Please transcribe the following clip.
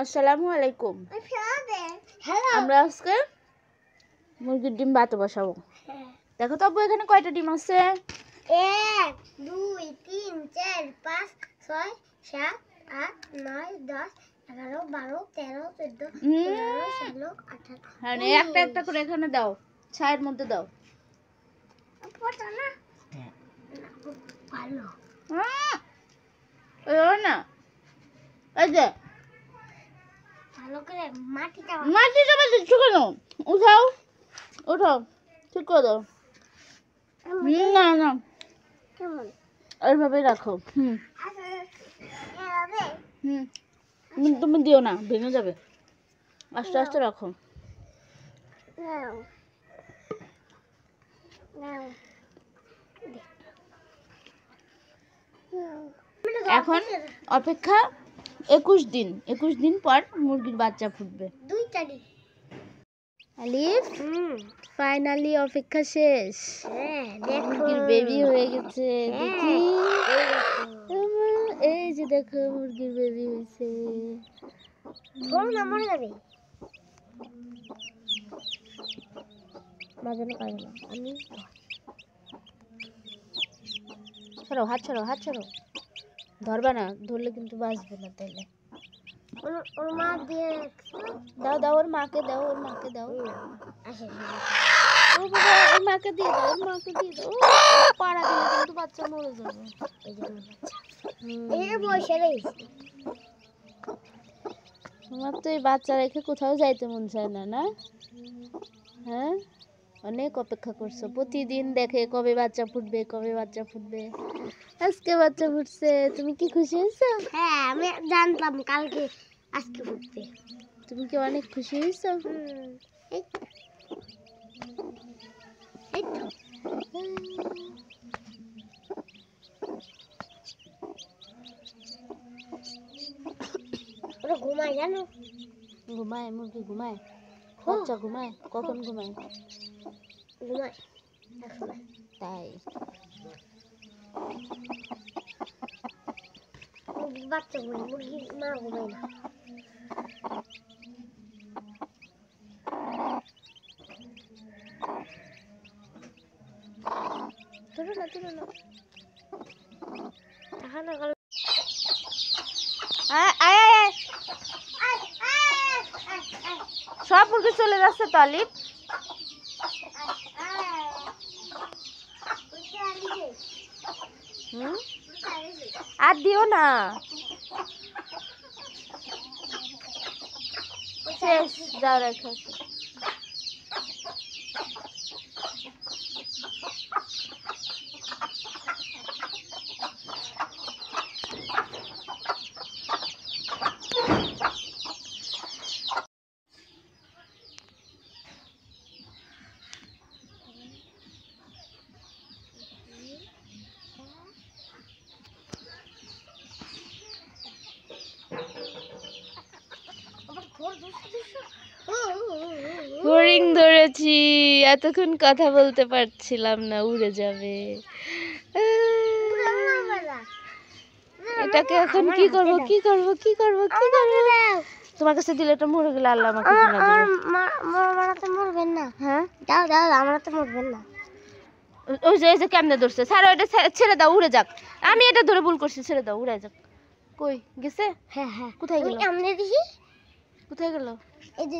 আসসালামু আলাইকুম। আমরা আজকে মুরগির ডিম ভাতে বসাবো। দেখো তো আব্বু এখানে কয়টা ডিম আছে? 1 2 3 4 5 6 7 8 9 10 11 12 13 14 15 16 18 হ্যাঁ একটা একটা করে এখানে দাও, ছায়ের মধ্যে দাও। পড়া না ভালো না এই যে ভালো করে মাটিটা দিচ্ছ কেন? উঠাও উঠাও, ঠিক করে দাও। না না কেমন এইভাবে রাখো। তুমি দিও না, ভেঙে যাবে। আস্তে আস্তে রাখো। এখন অপেক্ষা 21 দিন। 21 দিন পর মুরগির বাচ্চা ফুটবে। আলিফ ফাইনালি অপেক্ষা শেষ। মুরগির বেবি হয়ে গেছে। দেখি এই যে দেখো মুরগির বেবি হয়েছে। বাজানো পারবে না। আমি ছাড়ো, হাত ছাড়ো, হাত ছাড়ো। ধরবা না, ধরলে কিন্তু বাঁচবে না। তাহলে ওর মা দিয়ে দাও দাও, ওর মাকে দাও, ওর মাকে দাও। ওর মাকে দিয়ে দাও, ওর মাকে দিয়ে দাও। পাড়া দিলে কিন্তু বাচ্চা মরে যাবে। তোমার তো এই বাচ্চা রেখে কোথাও যাইতে মন চায় না, না? হ্যাঁ, অনেক অপেক্ষা করছো। প্রতিদিন দেখে কবে বাচ্চা ফুটবে, কবে বাচ্চা ফুটবে। আজকে বাচ্চা ফুটছে, তুমি কি খুশি হয়েছো? হ্যাঁ, আমি জানতাম কালকে আজকে ফুটবে। তুমি কি অনেক খুশি হয়েছো? ওরা ঘুমায় জানো? ঘুমায়, মুরগি ঘুমায়, বাচ্চা ঘুমায়। কখন ঘুমায়? ঘুমায় তাই মুরগির বাচ্চা ঘুমায়, মুরগির মা ঘুমায় না। তুলো না, তুলো না। সব মুরগি চলে যাচ্ছে তো আলিফ। আর দিও না, শেষ। যাও রেখে হরিণ ধরেছি। এতক্ষণ কথা বলতে পারছিলাম না, উড়ে যাবে। এটাকে এখন কি করব, কি করব, কি করব, কি করব? তোমার কাছে দিলে এটা মরে গেলে আল্লাহ আমাকে গুনাহ দিবে। আমার তো মরবেন না। হ্যাঁ, দাও দাও, আমার তো মরবেন না। ওই যে কেমনে ধরছে, ছাড়ো এটা, ছেড়ে দাও, উড়ে যাক। আমি এটা ধরে ভুল করছি, ছেড়ে দাও, উড়ে যাক। কই গেছে? হ্যাঁ হ্যাঁ, কোথায় গেল? আমনে দেখি কোথায় গেল? এই যে